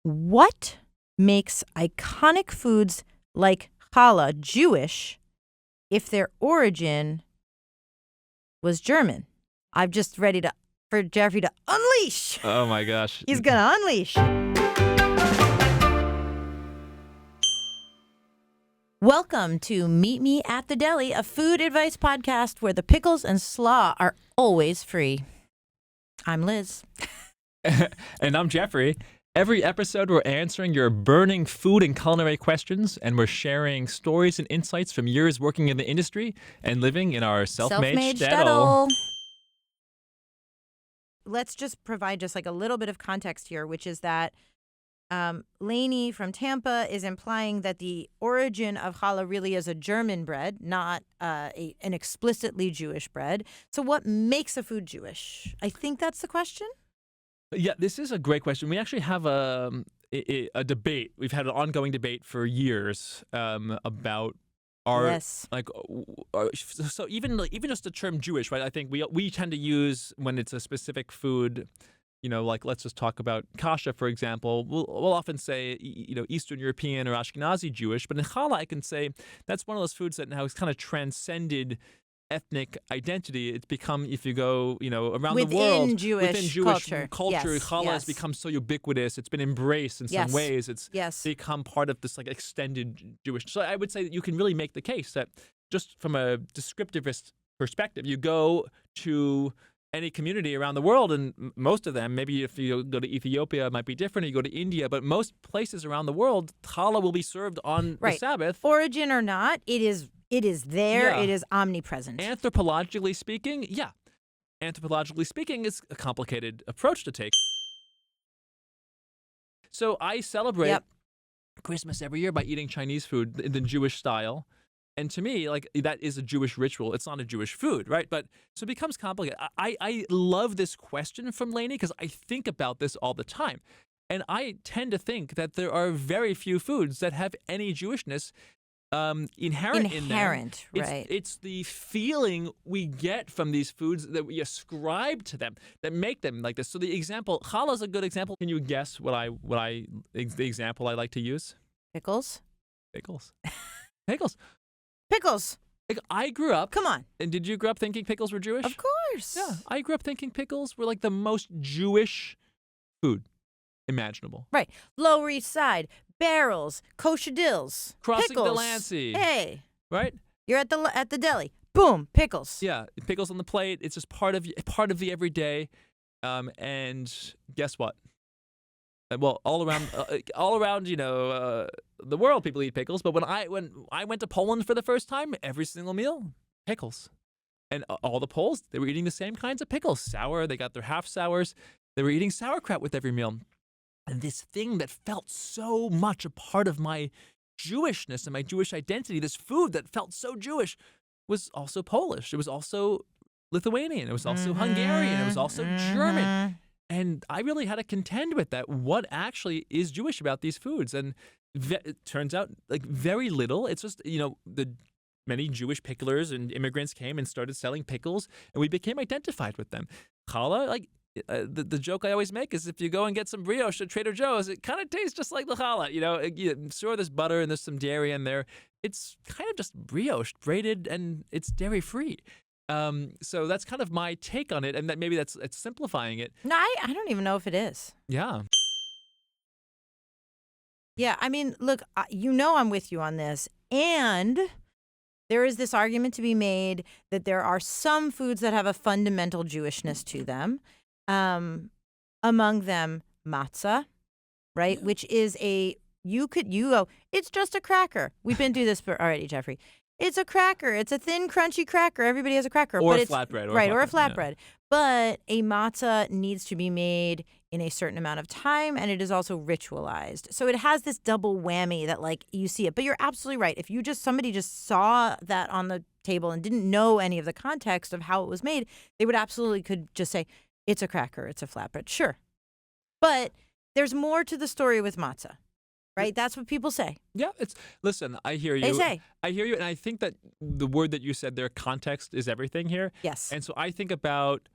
What makes iconic foods like challah Jewish if their origin was German? I'm just ready for Jeffrey to unleash. Oh my gosh. He's going to unleash. Welcome to Meet Me at the Deli, a food advice podcast where the pickles and slaw are always free. I'm Liz. And I'm Jeffrey. Every episode, we're answering your burning food and culinary questions, and we're sharing stories and insights from years working in the industry and living in our self-made shtetl. Let's just provide just like a little bit of context here, which is that Lainey from Tampa is implying that the origin of challah really is a German bread, not an explicitly Jewish bread. So what makes a food Jewish? I think that's the question. Yeah, this is a great question. We actually have a debate. We've had an ongoing debate for years about our so even just the term Jewish, right? I think we tend to use when it's a specific food. You know, like let's just talk about kasha, for example. We'll often say, Eastern European or Ashkenazi Jewish, but in challah, I can say that's one of those foods that now has kind of transcended ethnic identity. It's become, if you go, around the world, within Jewish culture, challah has become so ubiquitous. It's been embraced in some ways. It's become part of this like extended Jewish. So I would say that you can really make the case that just from a descriptivist perspective, you go to any community around the world, and most of them, maybe if you go to Ethiopia, it might be different. You go to India, but most places around the world, challah will be served on the Sabbath. Origin or not, it is there. Yeah. It is omnipresent. Anthropologically speaking, it's a complicated approach to take. So I celebrate Christmas every year by eating Chinese food in the Jewish style. And to me, like, that is a Jewish ritual. It's not a Jewish food, right? But so it becomes complicated. I love this question from Lainey because I think about this all the time. And I tend to think that there are very few foods that have any Jewishness inherent in them. Right. It's the feeling we get from these foods that we ascribe to them that make them like this. So the example, challah is a good example. Can you guess the example I like to use? Pickles. Pickles. Like, I grew up. Come on. And did you grow up thinking pickles were Jewish? Of course. Yeah. I grew up thinking pickles were like the most Jewish food imaginable. Right. Lower East Side, barrels, kosher dills, crossing pickles. Delancey. Hey. Right? You're at the deli. Boom, pickles. Yeah, pickles on the plate. It's just part of the everyday. And guess what? Well, all around, the world, people eat pickles. But when I went to Poland for the first time, every single meal, pickles, and all the Poles, they were eating the same kinds of pickles. Sour, they got their half sours. They were eating sauerkraut with every meal, and this thing that felt so much a part of my Jewishness and my Jewish identity, this food that felt so Jewish, was also Polish. It was also Lithuanian. It was also Hungarian. It was also German. And I really had to contend with that. What actually is Jewish about these foods? And it turns out like very little. It's just, the many Jewish picklers and immigrants came and started selling pickles, and we became identified with them. Challah, like the joke I always make is if you go and get some brioche at Trader Joe's, it kind of tastes just like the challah. Sure, there's butter and there's some dairy in there. It's kind of just brioche, braided, and it's dairy-free. So that's kind of my take on it, and that maybe it's simplifying it. No, I don't even know if it is. Yeah. Yeah, I mean, look, I'm with you on this, and there is this argument to be made that there are some foods that have a fundamental Jewishness to them. Among them, matzah, right? Yeah. Which is you go, it's just a cracker. We've been through this already, Jeffrey. It's a cracker. It's a thin, crunchy cracker. Everybody has a cracker. Or a flatbread. Or a flatbread. Yeah. But a matzah needs to be made in a certain amount of time, and it is also ritualized. So it has this double whammy that, like, you see it. But you're absolutely right. If somebody just saw that on the table and didn't know any of the context of how it was made, they would absolutely could just say, it's a cracker, it's a flatbread. Sure. But there's more to the story with matzah. Right? That's what people say. Yeah, listen, I hear you. They say. I hear you, and I think that the word that you said there, context, is everything here. Yes. And so I think about,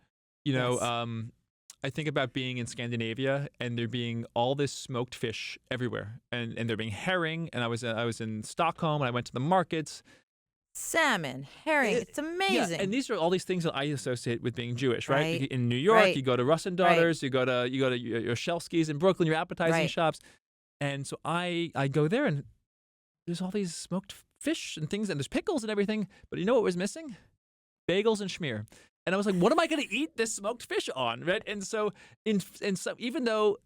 I think about being in Scandinavia and there being all this smoked fish everywhere, and there being herring. And I was in Stockholm and I went to the markets. Salmon, herring, it's amazing. Yeah, and these are all these things that I associate with being Jewish, right? Right. In New York, Right. you go to Russ and Daughters, you go to your Shelski's in Brooklyn, your appetizing Right. shops, and so I go there and there's all these smoked fish and things, and there's pickles and everything. But you know what was missing? Bagels and schmear. And I was like, what am I going to eat this smoked fish on, right? And so even though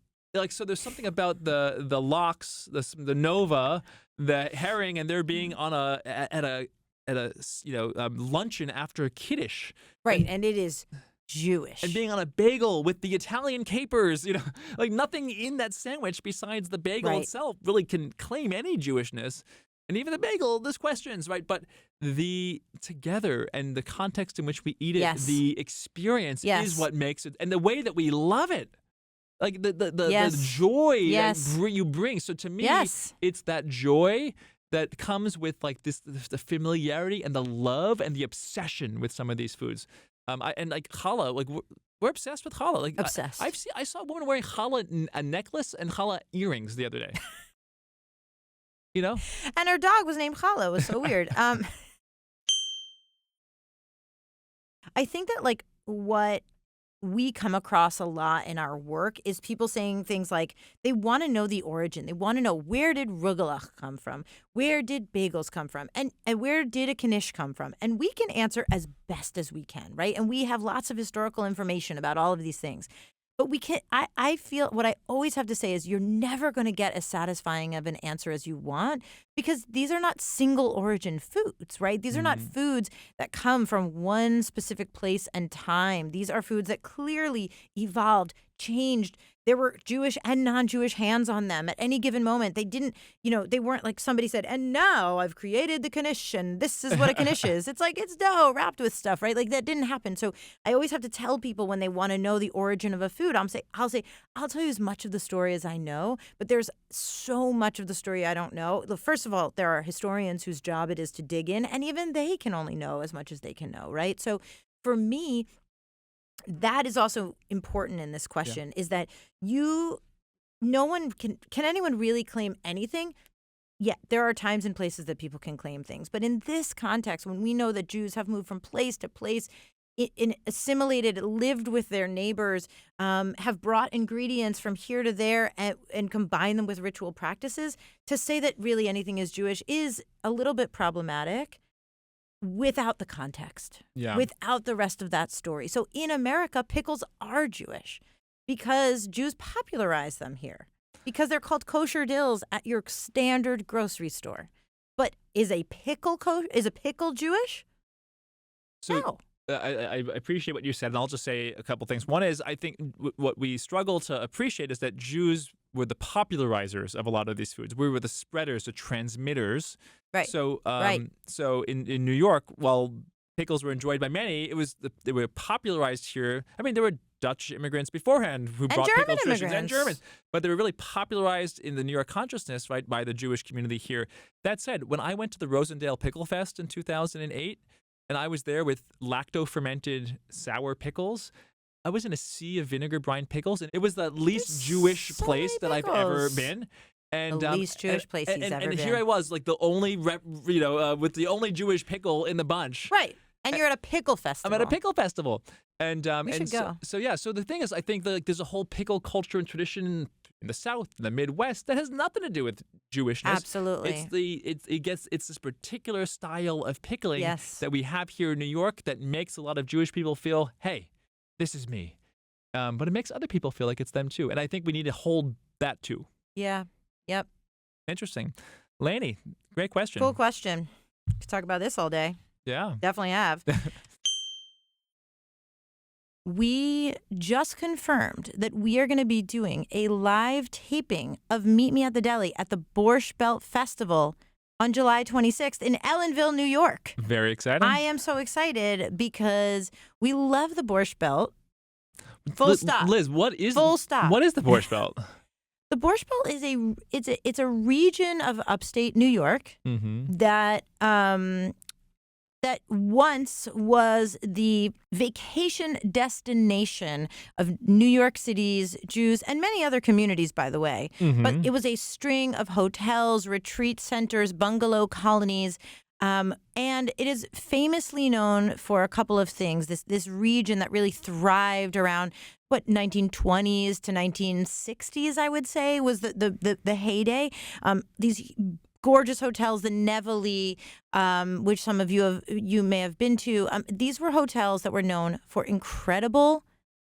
so there's something about the lox, the nova, the herring, and there being on at a luncheon after Kiddush. Right, and it is Jewish. And being on a bagel with the Italian capers, like nothing in that sandwich besides the bagel itself really can claim any Jewishness. And even the bagel, there's questions, right? But the together and the context in which we eat it, the experience is what makes it, and the way that we love it. Like the joy that you bring. So to me, it's that joy that comes with like the familiarity and the love and the obsession with some of these foods. And like challah, like we're obsessed with challah. Like obsessed. I saw a woman wearing challah a necklace and challah earrings the other day. And her dog was named Challah. It was so weird. I think that like what we come across a lot in our work is people saying things like they want to know the origin. They want to know, where did rugelach come from? Where did bagels come from? And where did a knish come from? And we can answer as best as we can, right? And we have lots of historical information about all of these things. But we can't, I feel what I always have to say is you're never going to get as satisfying of an answer as you want, because these are not single origin foods, right? These are not foods that come from one specific place and time. These are foods that clearly evolved, changed. There were Jewish and non-Jewish hands on them at any given moment. They didn't, they weren't like somebody said, and now I've created the knish and this is what a knish is. It's like it's dough wrapped with stuff, right? Like that didn't happen. So I always have to tell people when they want to know the origin of a food, I'll say, I'll tell you as much of the story as I know, but there's so much of the story I don't know. First of all, there are historians whose job it is to dig in, and even they can only know as much as they can know, right? So for me, that is also important in this question, is that no one can anyone really claim anything? Yeah, there are times and places that people can claim things. But in this context, when we know that Jews have moved from place to place, assimilated, lived with their neighbors, have brought ingredients from here to there and combined them with ritual practices, to say that really anything is Jewish is a little bit problematic. Without the context, without the rest of that story. So in America, pickles are Jewish because Jews popularized them here, because they're called kosher dills at your standard grocery store. But is a pickle Jewish? So, no. I appreciate what you said, and I'll just say a couple things. One is, I think what we struggle to appreciate is that Jews were the popularizers of a lot of these foods. We were the spreaders, the transmitters. Right. So, so in New York, while pickles were enjoyed by many, they were popularized here. I mean, there were Dutch immigrants beforehand who brought pickle traditions, and Germans, but they were really popularized in the New York consciousness, right, by the Jewish community here. That said, when I went to the Rosendale Pickle Fest in 2008, and I was there with lacto-fermented sour pickles, I was in a sea of vinegar brine pickles, and it was the least Jewish place that I've ever been. And the least Jewish place he's ever been. And here I was, like the only with the only Jewish pickle in the bunch. Right. And you're at a pickle festival. I'm at a pickle festival. And we should go. So the thing is, I think there's a whole pickle culture and tradition in the South, in the Midwest, that has nothing to do with Jewishness. Absolutely. It's this particular style of pickling that we have here in New York that makes a lot of Jewish people feel, hey, this is me. But it makes other people feel like it's them too. And I think we need to hold that too. Yeah. Yep. Interesting. Laney, great question. Cool question. Could talk about this all day. Yeah. Definitely have. We just confirmed that we are going to be doing a live taping of Meet Me at the Deli at the Borscht Belt Festival on July 26th in Ellenville, New York. Very exciting. I am so excited because we love the Borscht Belt. Full stop. Liz, what is Full stop. What is the Borscht Belt? The Borscht Belt is a region of upstate New York that that once was the vacation destination of New York City's Jews and many other communities, by the way. But it was a string of hotels, retreat centers, bungalow colonies. And it is famously known for a couple of things. This region that really thrived around 1920s to 1960s, I would say, was the heyday. These gorgeous hotels, the Nevele, which some of you may have been to. These were hotels that were known for incredible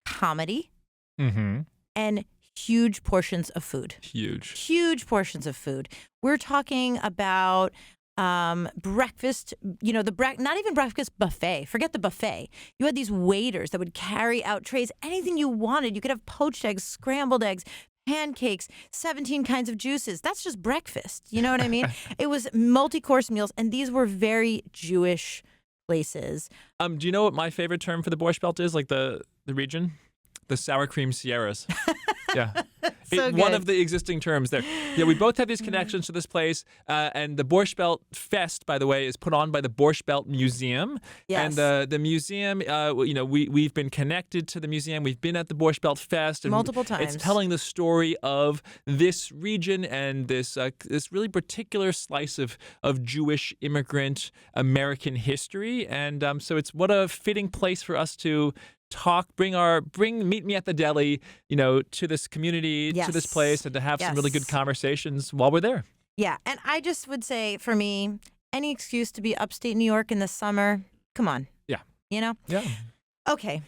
comedy and huge portions of food. Huge portions of food. We're talking about breakfast, not even breakfast buffet. Forget the buffet. You had these waiters that would carry out trays, anything you wanted. You could have poached eggs, scrambled eggs, pancakes, 17 kinds of juices. That's just breakfast. You know what I mean? It was multi-course meals, and these were very Jewish places. Do you know what my favorite term for the Borscht Belt is? Like the region? The sour cream Sierras. Yeah. So one of the existing terms there. Yeah, we both have these connections to this place. And the Borscht Belt Fest, by the way, is put on by the Borscht Belt Museum. Yes. And the museum, we've been connected to the museum. We've been at the Borscht Belt Fest. And multiple times. It's telling the story of this region and this really particular slice of Jewish immigrant American history. And so it's what a fitting place for us to talk, meet me at the deli, to this community, to this place, and to have some really good conversations while we're there. Yeah, and I just would say, for me, any excuse to be upstate New York in the summer, come on. Yeah. Yeah. Okay.